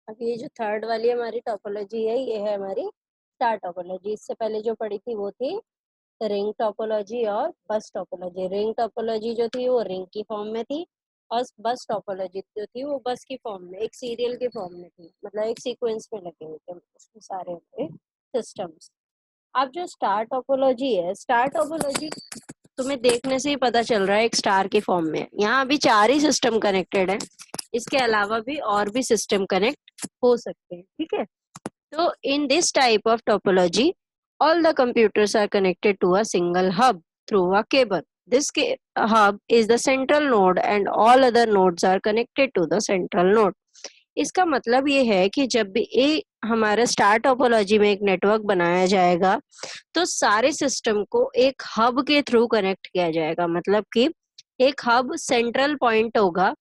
अब ये जो थर्ड वाली हमारी टोपोलॉजी है, ये है हमारी स्टार टोपोलॉजी। इससे पहले जो पढ़ी थी वो थी रिंग टोपोलॉजी और बस टोपोलॉजी। रिंग टोपोलॉजी जो थी वो रिंग की फॉर्म में थी, और बस टोपोलॉजी जो थी वो बस की फॉर्म में, एक सीरियल की फॉर्म में थी, मतलब एक सीक्वेंस में लगे हुए थे उसमें सारे हमारे सिस्टम्स। अब जो स्टार टोपोलॉजी है, स्टार टोपोलॉजी तुम्हें देखने से ही पता चल रहा है एक स्टार की फॉर्म में। यहाँ अभी 4 ही सिस्टम कनेक्टेड है, इसके अलावा भी और भी सिस्टम कनेक्ट हो सकते हैं, ठीक है। तो in this type of topology, all the computers are connected to a single hub through a cable. This hub is the central node and all other nodes are connected to the central node. इसका मतलब ये है कि जब भी हमारा star topology में एक नेटवर्क बनाया जाएगा तो सारे सिस्टम को एक हब के थ्रू कनेक्ट किया जाएगा। मतलब कि एक हब सेंट्रल पॉइंट होगा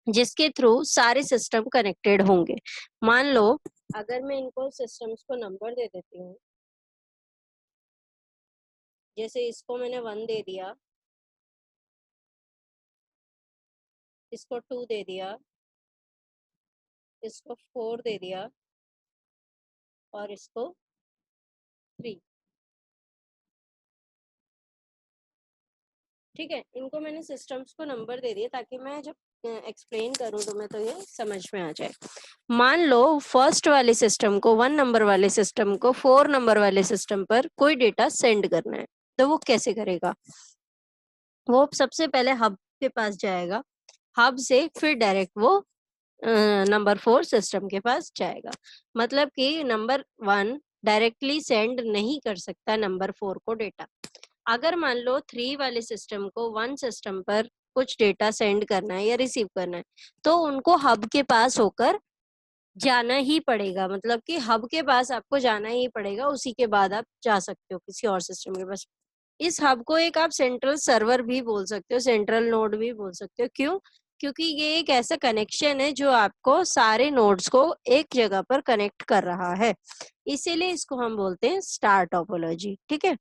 जिसके थ्रू सारे सिस्टम कनेक्टेड होंगे। मान लो अगर मैं इनको सिस्टम्स को नंबर दे देती हूँ, जैसे इसको मैंने 1 दे दिया, इसको 2 दे दिया, इसको 4 दे दिया और इसको 3, ठीक है। इनको मैंने सिस्टम्स को नंबर दे दिए ताकि मैं जब एक्सप्लेन करूं तुम्हें तो ये समझ में आ जाए। मान लो फर्स्ट वाले सिस्टम को, 1 नंबर वाले सिस्टम को 4 नंबर वाले सिस्टम पर कोई डेटा सेंड करना है, तो वो कैसे करेगा? वो सबसे पहले हब के पास जाएगा, हब से फिर डायरेक्ट वो नंबर 4 सिस्टम के पास जाएगा। मतलब कि नंबर 1 डायरेक्टली सेंड नहीं कर सकता नंबर 4 को डेटा। अगर मान लो 3 वाले सिस्टम को 1 सिस्टम पर कुछ डेटा सेंड करना है या रिसीव करना है, तो उनको हब के पास होकर जाना ही पड़ेगा। मतलब कि हब के पास आपको जाना ही पड़ेगा, उसी के बाद आप जा सकते हो किसी और सिस्टम के पास। इस हब को एक आप सेंट्रल सर्वर भी बोल सकते हो, सेंट्रल नोड भी बोल सकते हो। क्यों? क्योंकि ये एक ऐसा कनेक्शन है जो आपको सारे नोड्स को एक जगह पर कनेक्ट कर रहा है, इसीलिए इसको हम बोलते हैं स्टार टोपोलॉजी, ठीक है।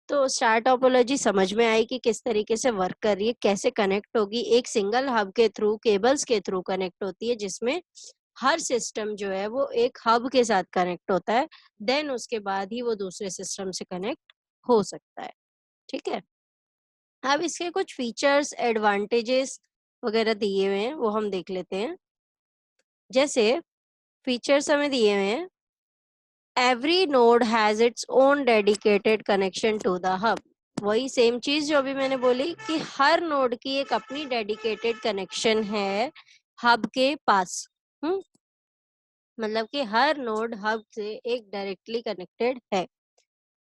तो स्टार टोपोलॉजी समझ में आई कि किस तरीके से वर्क कर रही है, कैसे कनेक्ट होगी। एक सिंगल हब के थ्रू, केबल्स के थ्रू कनेक्ट होती है, जिसमें हर सिस्टम जो है वो एक हब के साथ कनेक्ट होता है, देन उसके बाद ही वो दूसरे सिस्टम से कनेक्ट हो सकता है, ठीक है। अब इसके कुछ फीचर्स, एडवांटेजेस वगैरह दिए हुए हैं, वो हम देख लेते हैं। जैसे फीचर्स हमें दिए हुए हैं, every node has its own dedicated connection to the hub. वही सेम चीज जो अभी मैंने बोली कि हर नोड की एक अपनी डेडिकेटेड कनेक्शन है हब के पास। मतलब कि हर नोड हब से एक डायरेक्टली कनेक्टेड है।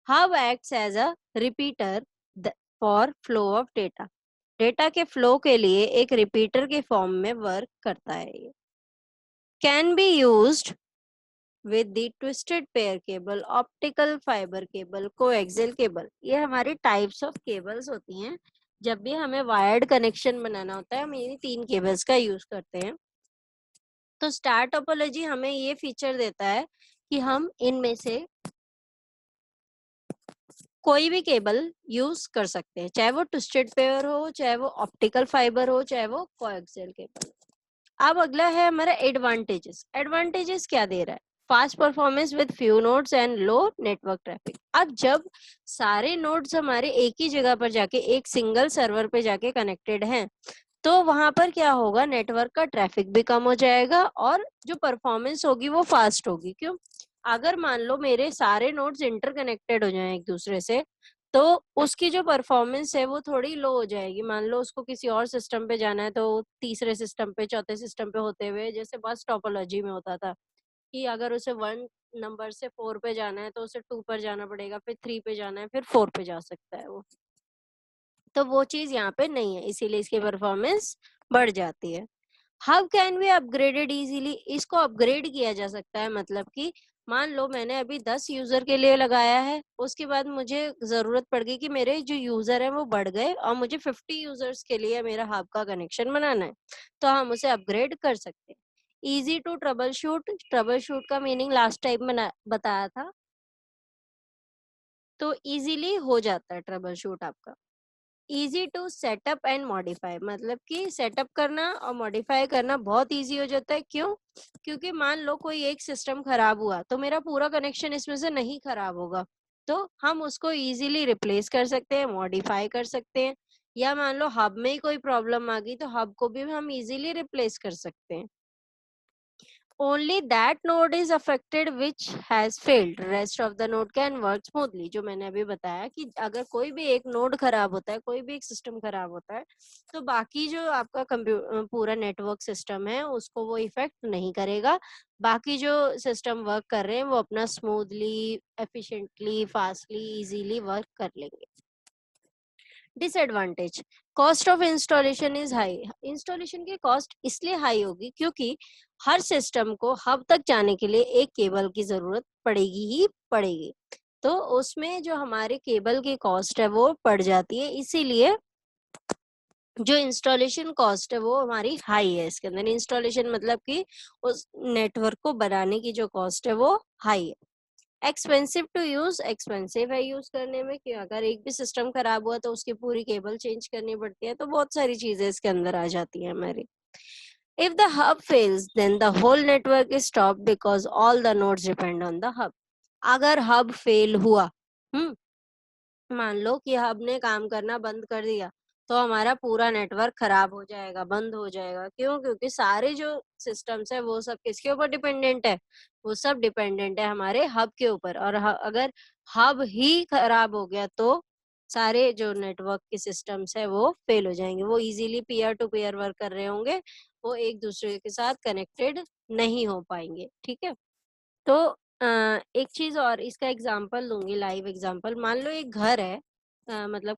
Hub acts as a repeater for flow of data. Data के फ्लो के लिए एक रिपीटर के फॉर्म में वर्क करता है ये। Can be used with the twisted pair cable, optical fibre cable, coaxial cable. ये हमारी टाइप्स ऑफ केबल्स होती हैं। जब भी हमें वायर्ड कनेक्शन बनाना होता है, हम इन्हीं 3 केबल्स का यूज करते हैं। तो स्टार टोपोलॉजी हमें ये फीचर देता है कि हम इनमें से कोई भी केबल यूज कर सकते हैं, चाहे वो ट्विस्टेड पेयर हो, चाहे वो ऑप्टिकल फाइबर हो, चाहे वो कोएक्सियल केबल। अब अगला है हमारा एडवांटेजेस। एडवांटेजेस क्या दे रहा है? Fast performance with few nodes and low network traffic. अब जब सारे नोड्स हमारे एक ही जगह पर जाके एक सिंगल सर्वर पे जाके कनेक्टेड हैं, तो वहां पर क्या होगा, नेटवर्क का ट्रैफिक भी कम हो जाएगा और जो परफॉर्मेंस होगी वो फास्ट होगी। क्यों? अगर मान लो मेरे सारे नोड्स इंटरकनेक्टेड हो जाएं एक दूसरे से, तो उसकी जो परफॉर्मेंस है वो थोड़ी लो हो जाएगी। मान लो उसको किसी और सिस्टम पे जाना है, तो तीसरे सिस्टम पे, चौथे सिस्टम पे होते हुए, जैसे बस टोपोलॉजी में होता था कि अगर उसे 1 नंबर से 4 पे जाना है तो उसे 2 पर जाना पड़ेगा, फिर 3 पे जाना है, फिर 4 पे जा सकता है वो। तो वो चीज यहाँ पे नहीं है, इसीलिए इसकी परफॉर्मेंस बढ़ जाती है। How can we upgraded easily? इसको अपग्रेड किया जा सकता है। मतलब कि मान लो मैंने अभी 10 यूजर के लिए लगाया है, उसके बाद मुझे जरूरत पड़ गई कि मेरे जो यूजर है वो बढ़ गए और मुझे 50 यूजर्स के लिए मेरा हब का कनेक्शन बनाना है, तो हम उसे अपग्रेड कर सकते हैं। Easy to troubleshoot. Troubleshoot का मीनिंग लास्ट टाइम बताया था, तो इजीली हो जाता है ट्रबल शूट आपका। Easy to set up and modify, मतलब कि सेटअप करना और मॉडिफाई करना बहुत इजी हो जाता है। क्यों? क्योंकि मान लो कोई एक सिस्टम खराब हुआ तो मेरा पूरा कनेक्शन इसमें से नहीं खराब होगा, तो हम उसको इजीली रिप्लेस कर सकते हैं, मॉडिफाई कर सकते हैं। या मान लो हब में ही कोई प्रॉब्लम आ गई तो हब को भी हम इजीली रिप्लेस कर सकते हैं। only that node is affected which has failed, rest of the node can work smoothly। जो मैंने अभी बताया कि अगर कोई भी एक नोड खराब होता है, कोई भी एक सिस्टम खराब होता है, तो बाकी जो आपका पूरा नेटवर्क सिस्टम है उसको वो इफेक्ट नहीं करेगा। बाकी जो सिस्टम वर्क कर रहे हैं वो अपना smoothly, efficiently, fastly, easily work कर लेंगे। Disadvantage, cost of installation is high. Installation की कॉस्ट इसलिए हाई होगी क्योंकि हर सिस्टम को हब तक जाने के लिए एक केबल की जरूरत पड़ेगी ही पड़ेगी, तो उसमें जो हमारे केबल की कॉस्ट है वो पड़ जाती है। इसीलिए जो इंस्टॉलेशन कॉस्ट है वो हमारी हाई है। इसके अंदर इंस्टॉलेशन मतलब कि उस नेटवर्क को बनाने की जो कॉस्ट है वो हाई है। एक्सपेंसिव टू यूज, एक्सपेंसिव है यूज करने में, कि अगर एक भी सिस्टम खराब हुआ तो उसकी पूरी केबल चेंज करनी पड़ती है, तो बहुत सारी चीजें इसके अंदर आ जाती है हमारी। If the hub fails then the whole network is stop because all the nodes depend on the hub. अगर हब फेल हुआ, मान लो कि हब ने काम करना बंद कर दिया, तो हमारा पूरा नेटवर्क खराब हो जाएगा, बंद हो जाएगा। क्यों? क्योंकि सारे जो सिस्टम्स है वो सब किसके ऊपर डिपेंडेंट है? वो सब डिपेंडेंट है हमारे हब के ऊपर। और अगर हब ही खराब हो गया तो सारे जो नेटवर्क के सिस्टम्स है वो फेल हो जाएंगे। वो easily peer to peer work कर रहे होंगे, वो एक दूसरे के साथ कनेक्टेड नहीं हो पाएंगे। ठीक है। तो एक चीज और इसका एग्जांपल दूंगी, लाइव एग्जांपल। मान लो एक घर है, मतलब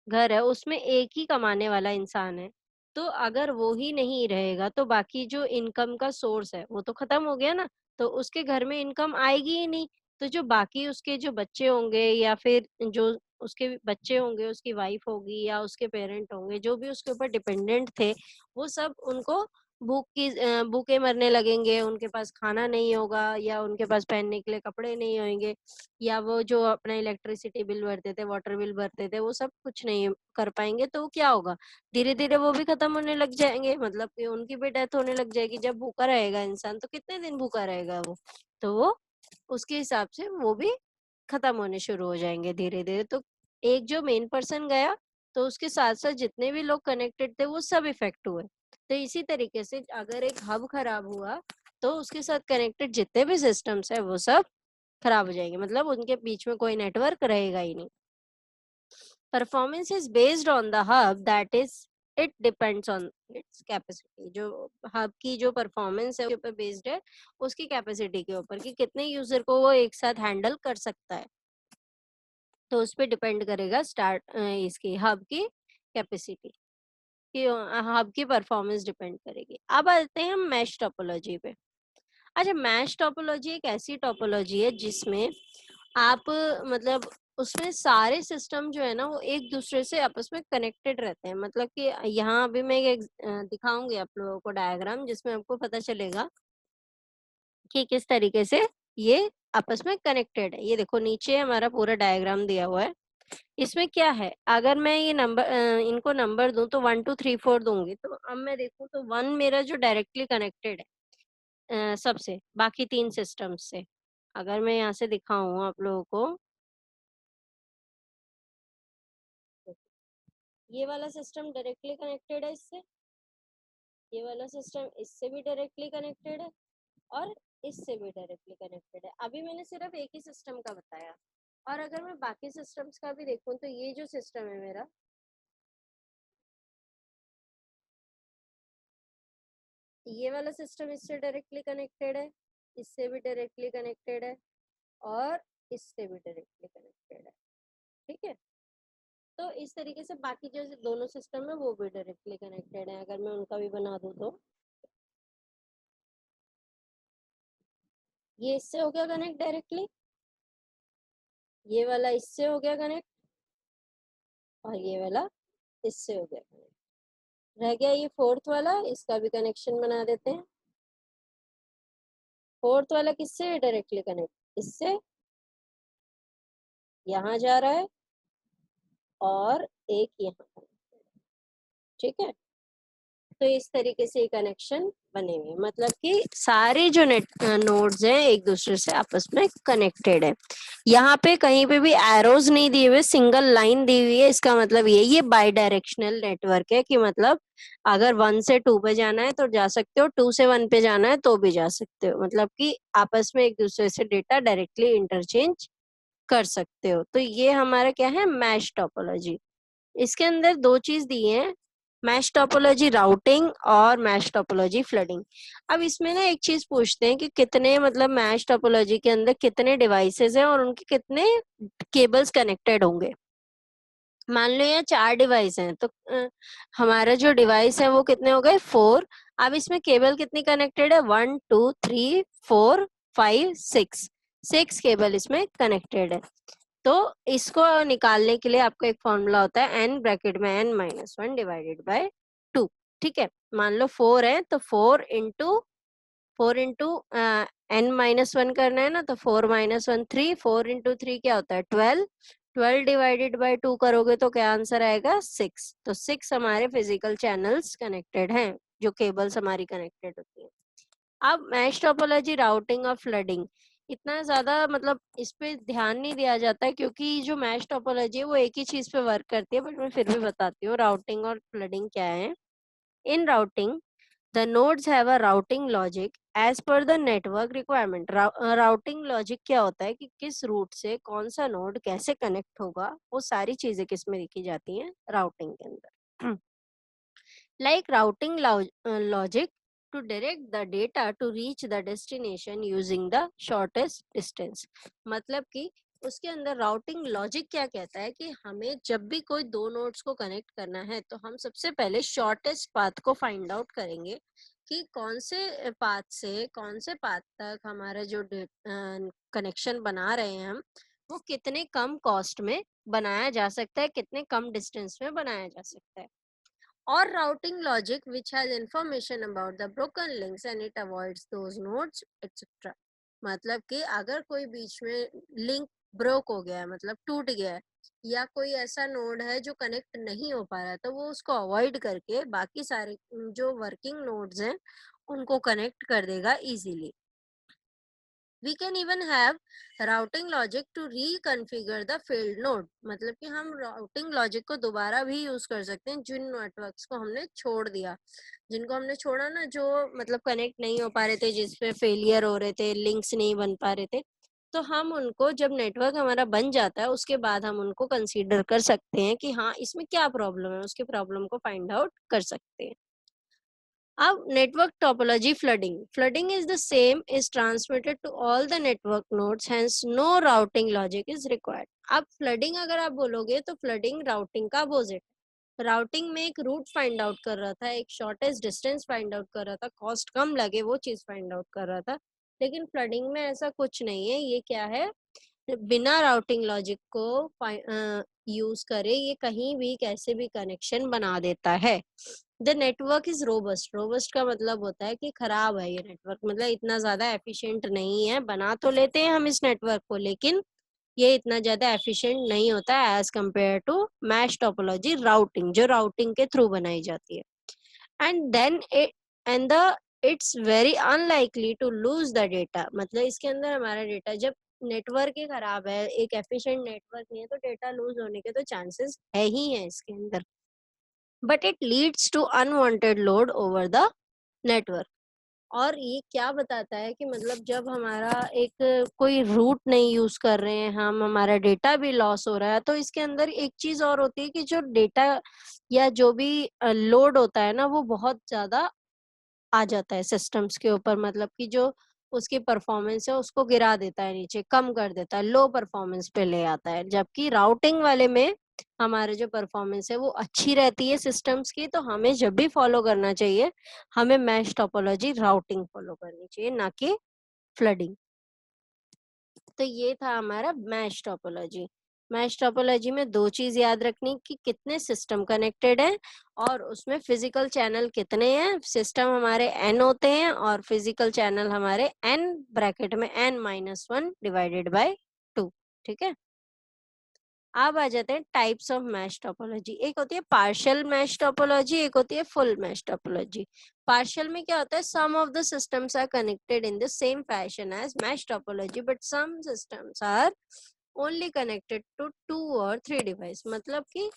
घर है, उसमें एक ही कमाने वाला इंसान है, तो अगर वो ही नहीं रहेगा तो बाकी जो इनकम का सोर्स है वो तो खत्म हो गया ना, तो उसके घर में इनकम आएगी ही नहीं। तो जो बाकी उसके जो बच्चे होंगे या फिर जो उसके बच्चे होंगे, उसकी वाइफ होगी या उसके पेरेंट होंगे, जो भी उसके ऊपर डिपेंडेंट थे, वो सब उनको भूखे मरने लगेंगे। उनके पास खाना नहीं होगा, या उनके पास पहनने के लिए कपड़े नहीं होंगे, या वो जो अपना इलेक्ट्रिसिटी बिल भरते थे, वाटर बिल भरते थे, वो सब कुछ नहीं कर पाएंगे। तो क्या होगा? धीरे धीरे वो भी खत्म होने लग जाएंगे, मतलब कि उनकी भी डेथ होने लग जाएगी। जब भूखा रहेगा इंसान तो कितने दिन भूखा रहेगा वो, तो वो उसके हिसाब से वो भी खत्म होने शुरू हो जाएंगे धीरे धीरे। तो एक जो मेन पर्सन गया, तो उसके साथ साथ जितने भी लोग कनेक्टेड थे वो सब इफेक्ट हुए। तो इसी तरीके से अगर एक हब खराब हुआ तो उसके साथ कनेक्टेड जितने भी सिस्टम्स है वो सब खराब हो जाएंगे, मतलब उनके बीच में कोई नेटवर्क रहेगा ही नहीं। Performance is based on the hub, that is it depends on its capacity. जो हब की जो परफॉर्मेंस है उसके ऊपर बेस्ड है, उसकी कैपेसिटी के ऊपर, कि कितने यूजर को वो एक साथ हैंडल कर सकता है। तो उस पर डिपेंड करेगा स्टार्ट इसकी हब की कैपेसिटी, कि हब की परफॉर्मेंस डिपेंड करेगी। अब आते हैं हम मैश टोपोलॉजी पे। अच्छा, मैश टोपोलॉजी एक ऐसी टोपोलॉजी है जिसमें आप मतलब उसमें सारे सिस्टम जो है ना वो एक दूसरे से आपस में कनेक्टेड रहते हैं। मतलब कि यहाँ अभी मैं एक दिखाऊंगी आप लोगों को डायग्राम, जिसमें आपको पता चलेगा कि किस तरीके से ये आपस में कनेक्टेड है। ये देखो नीचे हमारा पूरा डायग्राम दिया हुआ है। इसमें क्या है, अगर मैं ये नंबर इनको नंबर दूं तो 1 2 3 4 दूंगी, तो अब मैं देखूं तो 1 मेरा जो डायरेक्टली कनेक्टेड है सबसे, बाकी 3 सिस्टम्स से। अगर मैं यहाँ से दिखाऊं आप लोगों को, ये वाला सिस्टम डायरेक्टली कनेक्टेड है इससे, ये वाला सिस्टम इससे भी डायरेक्टली कनेक्टेड है, और इससे भी डायरेक्टली कनेक्टेड है। अभी मैंने सिर्फ एक ही सिस्टम का बताया। और अगर मैं बाकी सिस्टम्स का भी देखूं तो ये जो सिस्टम है मेरा, ये वाला सिस्टम इससे डायरेक्टली कनेक्टेड है, इससे भी डायरेक्टली कनेक्टेड है, और इससे भी डायरेक्टली कनेक्टेड है। ठीक है। तो इस तरीके से बाकी जो दोनों सिस्टम है वो भी डायरेक्टली कनेक्टेड है। अगर मैं उनका भी बना दूं तो ये इससे हो गया कनेक्ट डायरेक्टली, ये वाला इससे हो गया कनेक्ट, और ये वाला इससे हो गया कनेक्ट। रह गया ये फोर्थ वाला, इसका भी कनेक्शन बना देते हैं। फोर्थ वाला किससे डायरेक्टली कनेक्ट, इससे यहाँ जा रहा है, और एक यहाँ, ठीक है। तो इस तरीके से कनेक्शन बने हुए, मतलब कि सारे जो नोड्स हैं एक दूसरे से आपस में कनेक्टेड है। यहाँ पे कहीं पे भी एरोज नहीं दिए हुए, सिंगल लाइन दी हुई है। इसका मतलब ये बाई डायरेक्शनल नेटवर्क है, कि मतलब अगर 1 से 2 पे जाना है तो जा सकते हो, 2 से 1 पे जाना है तो भी जा सकते हो, मतलब कि आपस में एक दूसरे से डेटा डायरेक्टली इंटरचेंज कर सकते हो। तो ये हमारा क्या है, मैश टोपोलॉजी। इसके अंदर दो चीज दी है, मैश टोपोलॉजी राउटिंग और मैश टोपोलॉजी फ्लडिंग। अब इसमें ना एक चीज पूछते हैं कि कितने, मतलब मैश टोपोलॉजी के अंदर कितने डिवाइसेस हैं और उनके कितने केबल्स कनेक्टेड होंगे। मान लो यहाँ 4 डिवाइस हैं, तो हमारा जो डिवाइस है वो कितने हो गए, 4। अब इसमें केबल कितनी कनेक्टेड है, 1 2 3 4 5 6, 6 केबल इसमें कनेक्टेड है। तो इसको निकालने के लिए आपका एक फॉर्मूला होता है n ब्रैकेट में n-1 डिवाइडेड बाय 2। ठीक है, मान लो 4 है तो 4 इंटू n-1 करना है ना, तो 4-1 3, 4 इंटू 3 क्या होता है 12, 12 डिवाइडेड बाय 2 करोगे तो क्या आंसर आएगा 6। तो 6 हमारे फिजिकल चैनल्स कनेक्टेड हैं, जो केबल्स हमारी कनेक्टेड होती है। अब मैश टोपोलॉजी राउटिंग और फ्लडिंग, इतना ज्यादा मतलब इस पे ध्यान नहीं दिया जाता है, क्योंकि जो मैश टोपोलॉजी है वो एक ही चीज पे वर्क करती है, बट मैं फिर भी बताती हूँ राउटिंग और फ्लडिंग क्या है। In routing the nodes have a routing logic as per the network requirement. Routing logic क्या होता है कि किस रूट से कौन सा नोड कैसे कनेक्ट होगा, वो सारी चीजें किस में लिखी जाती हैं, राउटिंग के अंदर। like routing logic to direct the data to reach the destination using the shortest distance। मतलब कि उसके अंदर राउटिंग लॉजिक क्या कहता है कि हमें जब भी कोई दो नोड्स को कनेक्ट करना है तो हम सबसे पहले शॉर्टेस्ट पाथ को फाइंड आउट करेंगे, कि कौन से पाथ से कौन से पाथ तक हमारा जो कनेक्शन बना रहे हैं हम, वो कितने कम कॉस्ट में बनाया जा सकता है, कितने कम डिस्टेंस में बनाया जा सकता है। और routing logic which has information about the broken links and it avoids those nodes etc। मतलब कि अगर कोई बीच में लिंक ब्रोक हो गया है, मतलब टूट गया है, या कोई ऐसा नोड है जो कनेक्ट नहीं हो पा रहा है, तो वो उसको अवॉइड करके बाकी सारे जो वर्किंग नोड्स हैं उनको कनेक्ट कर देगा easily. We can even have routing logic to reconfigure the failed node। मतलब कि हम routing logic को दोबारा भी यूज कर सकते हैं जिन नेटवर्क्स को हमने छोड़ दिया, जिनको हमने छोड़ा ना, जो मतलब कनेक्ट नहीं हो पा रहे थे, जिसपे फेलियर हो रहे थे, लिंक्स नहीं बन पा रहे थे, तो हम उनको जब नेटवर्क हमारा बन जाता है उसके बाद हम उनको कंसीडर कर सकते हैं कि हाँ इसमें क्या प्रॉब्लम है, उसके प्रॉब्लम को फाइंड आउट कर सकते हैं। अब network topology flooding, flooding is the same is transmitted to all the network nodes hence no routing logic is required. अब फ्लडिंग अगर आप बोलोगे तो फ्लडिंग राउटिंग का अपोजिट। राउटिंग में एक रूट फाइंड आउट कर रहा था, एक शॉर्टेस्ट डिस्टेंस फाइंड आउट कर रहा था, कॉस्ट कम लगे वो चीज फाइंड आउट कर रहा था। लेकिन फ्लडिंग में ऐसा कुछ नहीं है, ये क्या है, बिना राउटिंग लॉजिक को यूज करे ये कहीं भी कैसे भी कनेक्शन बना देता है। The network is robust, robust का मतलब होता है कि खराब है ये नेटवर्क, मतलब इतना ज्यादा एफिशिएंट नहीं है। बना तो लेते हैं हम इस नेटवर्क को, लेकिन ये इतना ज्यादा एफिशिएंट नहीं होता है as compare to mesh topology routing, जो राउटिंग के थ्रू बनाई जाती है। And then it and the it's very unlikely to lose the data. मतलब इसके अंदर हमारा डेटा, जब नेटवर्क ही खराब है, एक एफिशिएंट नेटवर्क नहीं है, तो डेटा लूज होने के तो चांसेस है ही है इसके अंदर। But it leads to unwanted load over the network. और ये क्या बताता है कि मतलब जब हमारा एक कोई रूट नहीं यूज कर रहे हैं हम, हमारा डेटा भी लॉस हो रहा है, तो इसके अंदर एक चीज और होती है कि जो डेटा या जो भी लोड होता है ना, वो बहुत ज्यादा आ जाता है सिस्टम्स के ऊपर। मतलब कि जो उसकी परफॉर्मेंस है उसको गिरा देता है नीचे, कम कर देता है, लो परफॉर्मेंस पे ले आता है। जबकि राउटिंग वाले में हमारे जो परफॉर्मेंस है वो अच्छी रहती है सिस्टम्स की। तो हमें जब भी फॉलो करना चाहिए, हमें मैश टोपोलॉजी राउटिंग फॉलो करनी चाहिए, ना कि फ्लडिंग। तो ये था हमारा मैश टोपोलॉजी। मैश टोपोलॉजी में दो चीज याद रखनी कि कितने सिस्टम कनेक्टेड है और उसमें फिजिकल चैनल कितने हैं। सिस्टम हमारे n होते हैं और फिजिकल चैनल हमारे n ब्रैकेट में n-1 डिवाइडेड बाय 2। ठीक है। अब आ जाते हैं टाइप्स ऑफ मैश टोपोलॉजी। एक होती है पार्शियल मैश टोपोलॉजी, एक होती है फुल मैश टोपोलॉजी। पार्शियल में क्या होता है, some of the systems are connected in the same fashion as mesh topology but some systems are only connected to 2 और 3 डिवाइस। मतलब कि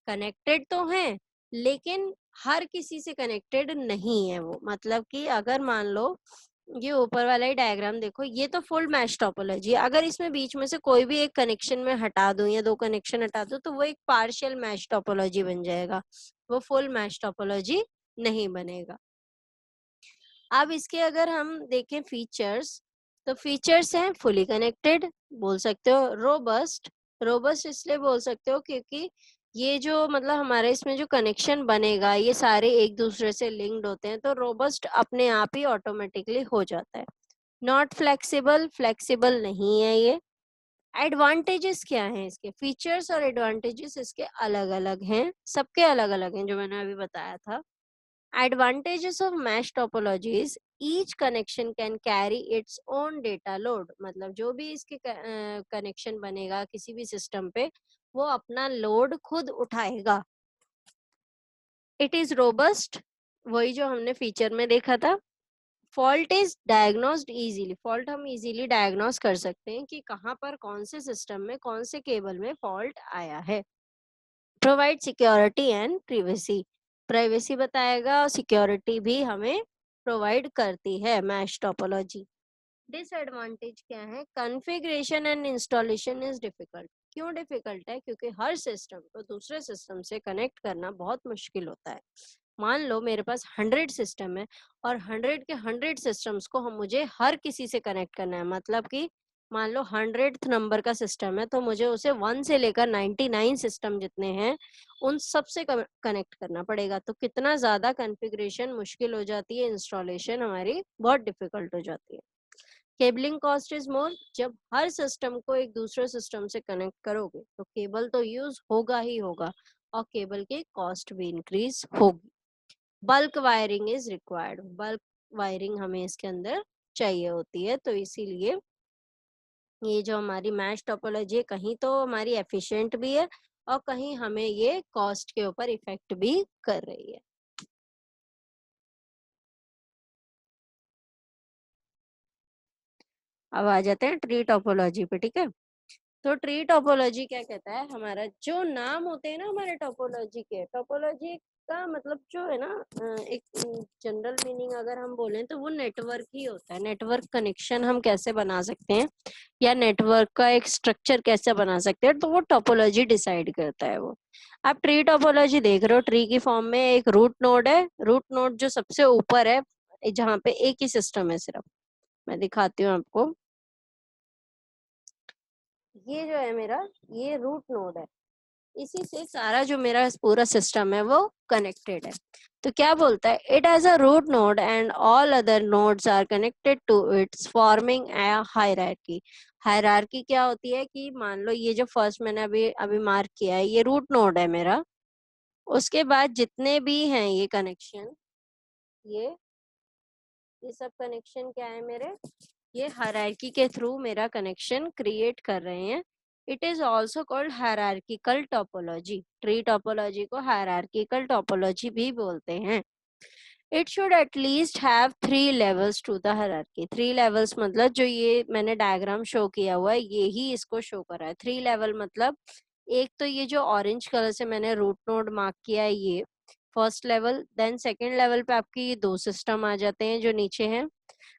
कनेक्टेड तो हैं लेकिन हर किसी से कनेक्टेड नहीं है वो। मतलब कि अगर मान लो ये ऊपर वाला ही डायग्राम देखो, ये तो फुल मैश टोपोलॉजी है। अगर इसमें बीच में से कोई भी एक कनेक्शन में हटा दूं या 2 कनेक्शन हटा दूं तो वो एक पार्शियल मैश टोपोलॉजी बन जाएगा, वो फुल मैश टोपोलॉजी नहीं बनेगा। अब इसके अगर हम देखें फीचर्स, तो फीचर्स हैं फुली कनेक्टेड, बोल सकते हो रोबस्ट। रोबस्ट इसलिए बोल सकते हो क्योंकि ये जो मतलब हमारे इसमें जो कनेक्शन बनेगा ये सारे एक दूसरे से लिंक्ड होते हैं, तो रोबस्ट अपने आप ही ऑटोमेटिकली हो जाता है। नॉट फ्लेक्सिबल, फ्लेक्सिबल नहीं है ये। एडवांटेजेस क्या हैं इसके, फीचर्स और एडवांटेजेस इसके अलग अलग हैं, सबके अलग अलग हैं जो मैंने अभी बताया था। Advantages of mesh topologies, each connection can carry its own data load। मतलब जो भी इसके कनेक्शन बनेगा किसी भी सिस्टम पे वो अपना लोड खुद उठाएगा। इट इज रोबस्ट, वही जो हमने फीचर में देखा था। Fault is diagnosed easily, fault हम इजीली डायग्नोस कर सकते हैं कि कहाँ पर कौन से सिस्टम में कौन से केबल में फॉल्ट आया है। Provide security and privacy, privacy बताएगा और सिक्योरिटी भी हमें प्रोवाइड करती है मैश टोपोलॉजी। डिसएडवांटेज क्या है, configuration and installation is difficult. क्यों डिफिकल्ट है, क्योंकि हर सिस्टम को दूसरे सिस्टम से कनेक्ट करना बहुत मुश्किल होता है। मान लो मेरे पास 100 सिस्टम है और 100 के 100 सिस्टम्स को हम मुझे हर किसी से कनेक्ट करना है। मतलब कि मान लो 100th नंबर का सिस्टम है तो मुझे उसे 1 से लेकर 99 सिस्टम जितने हैं उन सब से कनेक्ट करना पड़ेगा। तो कितना ज्यादा कॉन्फ़िगरेशन मुश्किल हो जाती है, इंस्टॉलेशन हमारी बहुत डिफिकल्ट हो जाती है। केबलिंग कॉस्ट इज मोर, जब हर सिस्टम को एक दूसरे सिस्टम से कनेक्ट करोगे तो केबल तो यूज होगा ही होगा और केबल की कॉस्ट भी इंक्रीज होगी। Bulk wiring is required, bulk wiring हमें इसके अंदर चाहिए होती है। तो इसीलिए ये जो हमारी मैश टोपोलॉजी है कहीं तो हमारी एफिशिएंट भी है और कहीं हमें ये कॉस्ट के ऊपर इफेक्ट भी कर रही है। अब आ जाते हैं ट्री टोपोलॉजी पे, ठीक है। तो ट्री टोपोलॉजी क्या कहता है, हमारा जो नाम होते हैं ना हमारे टोपोलॉजी के, टोपोलॉजी का मतलब जो है ना एक जनरल मीनिंग अगर हम बोलें तो वो नेटवर्क ही होता है। नेटवर्क कनेक्शन हम कैसे बना सकते हैं या नेटवर्क का एक स्ट्रक्चर कैसे बना सकते हैं तो वो टोपोलॉजी डिसाइड करता है वो। आप ट्री टोपोलॉजी देख रहे हो, ट्री की फॉर्म में एक रूट नोड है, रूट नोड जो सबसे ऊपर है जहाँ पे एक ही सिस्टम है सिर्फ। मैं दिखाती हूँ आपको, ये जो है मेरा ये रूट नोड है, इसी से सारा जो मेरा पूरा सिस्टम है वो कनेक्टेड है। तो क्या बोलता है, it has a root node and all other nodes are connected to its forming a hierarchy. Hierarchy क्या होती है कि मान लो ये जो फर्स्ट मैंने अभी अभी मार्क किया है ये रूट नोड है मेरा, उसके बाद जितने भी हैं ये कनेक्शन, ये सब कनेक्शन क्या है मेरे, ये हायरार्की के थ्रू मेरा कनेक्शन क्रिएट कर रहे हैं। It is also called hierarchical topology, tree topology को हायरार्किकल टोपोलॉजी भी बोलते हैं। It should at least have 3 levels to the hierarchy. 3 levels मतलब जो ये मैंने डायग्राम शो किया हुआ है ये ही इसको शो कर रहा है। 3 लेवल मतलब एक तो ये जो ऑरेंज कलर से मैंने रूट नोड मार्क किया है ये first level, then second level पे आपकी ये 2 सिस्टम आ जाते हैं जो नीचे हैं,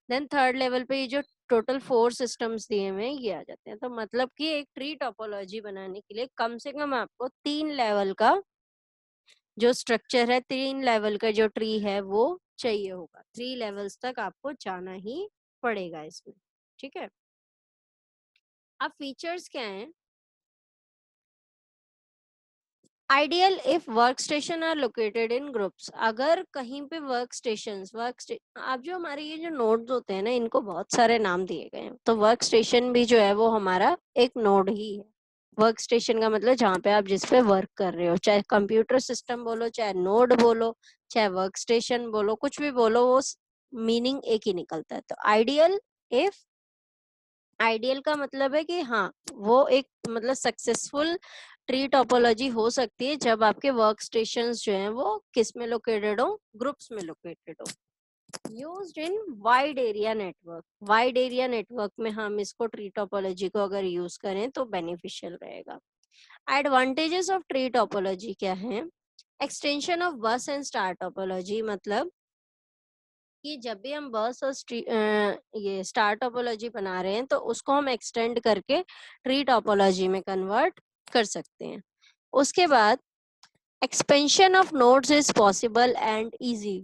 देन थर्ड लेवल पे ये जो टोटल 4 सिस्टम्स दिए हुए हैं ये आ जाते हैं। तो मतलब कि एक ट्री टोपोलॉजी बनाने के लिए कम से कम आपको 3 लेवल का जो स्ट्रक्चर है, 3 लेवल का जो ट्री है वो चाहिए होगा। 3 लेवल्स तक आपको जाना ही पड़ेगा इसमें, ठीक है। अब फीचर्स क्या हैं, ideal if work station are located in groups. अगर कहीं पे वर्क स्टेशन आप जो हमारे ये जो नोड्स होते हैं ना इनको बहुत सारे नाम दिए गए हैं, तो वर्क स्टेशन भी जो है वो हमारा एक नोड ही है। वर्क स्टेशन का मतलब जहाँ पे आप जिस पे वर्क कर रहे हो, चाहे कंप्यूटर सिस्टम बोलो, चाहे नोड बोलो, चाहे वर्क स्टेशन बोलो, कुछ भी बोलो वो मीनिंग एक ही निकलता है। तो आइडियल इफ, आइडियल का मतलब है कि हाँ वो एक मतलब सक्सेसफुल ट्री टोपोलॉजी हो सकती है जब आपके वर्क स्टेशंस जो हैं वो किस में लोकेटेड हो, ग्रुप्स में लोकेटेड हो। Used in wide area network, wide area network में हम इसको ट्री टोपोलॉजी को अगर यूज करें तो बेनिफिशियल रहेगा। एडवांटेजेस ऑफ ट्री टोपोलॉजी क्या है? एक्सटेंशन ऑफ बस एंड स्टार टोपोलॉजी, मतलब कि जब भी हम बस और ये स्टार टोपोलॉजी बना रहे हैं तो उसको हम एक्सटेंड करके ट्री टोपोलॉजी में कन्वर्ट कर सकते हैं। उसके बाद expansion of nodes is possible and easy.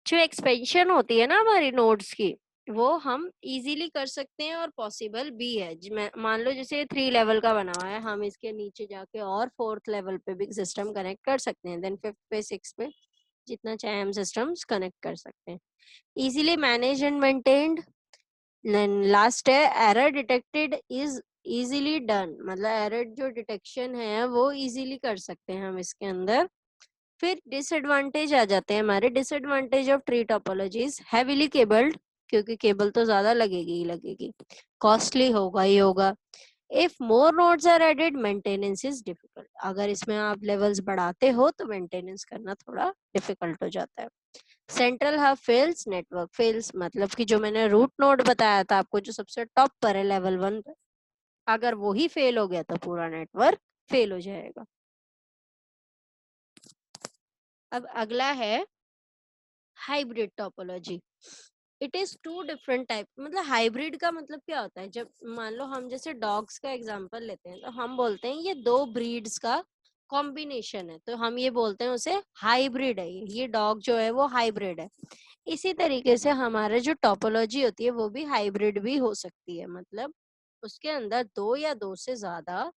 जो एक्सपेंशन होती है ना हमारी नोड्स की, वो हम इजीली कर सकते हैं और पॉसिबल भी है। मान लो जैसे 3 लेवल का बना हुआ है, हम इसके नीचे जाके और 4th लेवल पे भी सिस्टम कनेक्ट कर सकते हैं, देन 5th पे 6th पे जितना चाहे हम सिस्टम्स कनेक्ट कर सकते हैं। Easily manage and maintained. Last है error detected is easily done, मतलब एरर जो डिटेक्शन है वो इजीली कर सकते हैं हम इसके अंदर। फिर डिसएडवांटेज आ जाते हैं हमारे। Disadvantage of tree topologies, heavily cabled, क्योंकि केबल तो ज्यादा लगेगी ही लगेगी, कॉस्टली होगा ही होगा। If more nodes are added maintenance is difficult, अगर इसमें आप लेवल्स बढ़ाते हो तो मेंटेनेंस करना थोड़ा डिफिकल्ट हो जाता है। Central hub fails, network fails, मतलब कि जो मैंने रूट नोड बताया था आपको जो सबसे टॉप पर है लेवल 1 पे, अगर वो ही फेल हो गया तो पूरा नेटवर्क फेल हो जाएगा। अब अगला है hybrid topology. It is two different type, मतलब हाइब्रिड का मतलब क्या होता है? जब मान लो हम जैसे डॉग्स का एग्जांपल लेते हैं तो हम बोलते हैं ये 2 ब्रीड्स का कॉम्बिनेशन है, तो हम ये बोलते हैं उसे हाइब्रिड है, ये डॉग जो है वो हाइब्रिड है। इसी तरीके से हमारे जो टोपोलॉजी होती है वो भी हाइब्रिड भी हो सकती है, मतलब उसके अंदर 2 या 2 से ज्यादा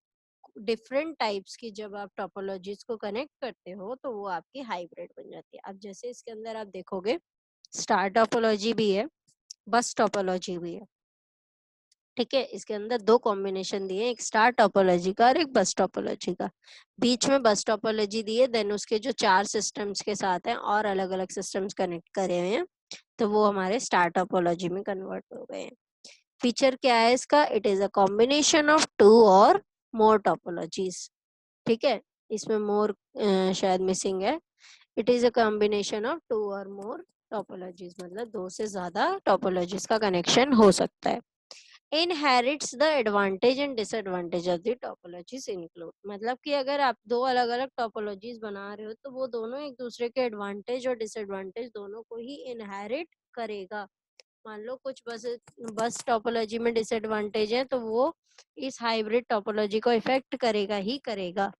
डिफरेंट टाइप्स की जब आप टोपोलॉजीज को कनेक्ट करते हो तो वो आपकी हाइब्रिड बन जाती है। अब जैसे इसके अंदर आप देखोगे स्टार टोपोलॉजी भी है, बस टोपोलॉजी भी है, ठीक है। इसके अंदर 2 कॉम्बिनेशन दिए, एक स्टार टोपोलॉजी का और एक बस टोपोलॉजी का। बीच में बस टोपोलॉजी दी है, देन उसके जो 4 सिस्टम्स के साथ हैं और अलग अलग सिस्टम्स कनेक्ट करे हुए हैं, तो वो हमारे स्टार टोपोलॉजी में कन्वर्ट हो गए हैं। फीचर क्या है इसका? It is a combination of 2 और मोर टोपोलॉजीज, ठीक है। इसमें मोर शायद मिसिंग है। It is a combination of 2 और मोर टोपोलॉजीज, मतलब 2 से ज्यादा टोपोलॉजीज का कनेक्शन हो सकता है। Inherits the advantage and disadvantage of the topologies include, मतलब कि अगर आप 2 अलग अलग टोपोलॉजीज बना रहे हो तो वो दोनों एक दूसरे के एडवांटेज और डिसएडवांटेज दोनों को ही इनहेरिट करेगा। मान लो कुछ बस टोपोलॉजी में डिसएडवांटेज है तो वो इस हाइब्रिड टोपोलॉजी को इफेक्ट करेगा ही करेगा।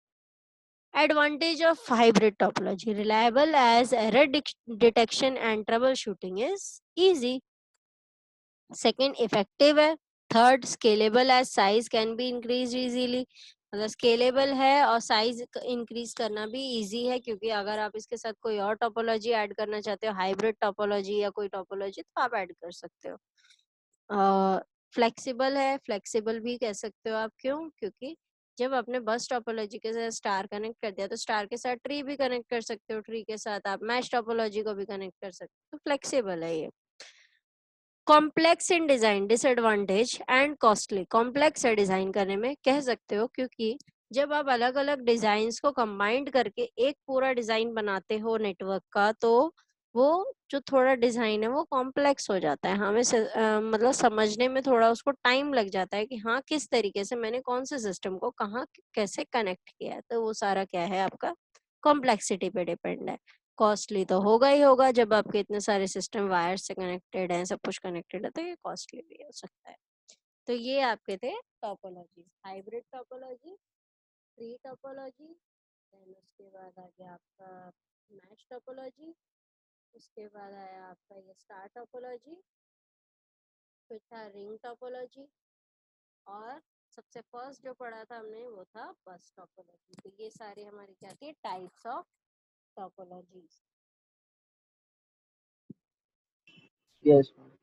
Advantage of hybrid topology: reliable as error detection and troubleshooting is easy. Second, effective है. Third, scalable as size can be increased easily. मतलब स्केलेबल है और साइज इंक्रीज करना भी इजी है, क्योंकि अगर आप इसके साथ कोई और टोपोलॉजी ऐड करना चाहते हो, हाइब्रिड टोपोलॉजी या कोई टोपोलॉजी, तो आप ऐड कर सकते हो। फ्लेक्सिबल है, फ्लेक्सिबल भी कह सकते हो आप, क्यों? क्योंकि जब आपने बस टोपोलॉजी के साथ स्टार कनेक्ट कर दिया तो स्टार के साथ ट्री भी कनेक्ट कर सकते हो, ट्री के साथ आप मैश टोपोलॉजी को भी कनेक्ट कर सकते हो, तो फ्लेक्सिबल है ये। Complex in design, disadvantage and costly, complex है डिजाइन करने में कह सकते हो, क्योंकि जब आप अलग अलग डिजाइन को कंबाइंड करके एक पूरा डिजाइन बनाते हो नेटवर्क का, तो वो जो थोड़ा डिजाइन है वो कॉम्प्लेक्स हो जाता है, हमें मतलब समझने में थोड़ा उसको टाइम लग जाता है कि हाँ किस तरीके से मैंने कौन से सिस्टम को कहाँ कैसे कनेक्ट किया है, तो वो सारा क्या है आपका कॉम्प्लेक्सिटी पे डिपेंड है। कॉस्टली तो होगा ही होगा, जब आपके इतने सारे सिस्टम वायर से कनेक्टेड हैं, सब कुछ कनेक्टेड है, तो ये कॉस्टली भी हो सकता है। तो ये आपके थे topology, hybrid topology, tree topology, then उसके बाद आ गया आपका मैश टोपोलॉजी, उसके बाद आया आपका ये स्टार टोपोलॉजी, फिर था रिंग टोपोलॉजी, और सबसे फर्स्ट जो पढ़ा था हमने वो था बस टोपोलॉजी। तो ये सारे हमारी क्या थी? Types of topologies. Yes, ma'am.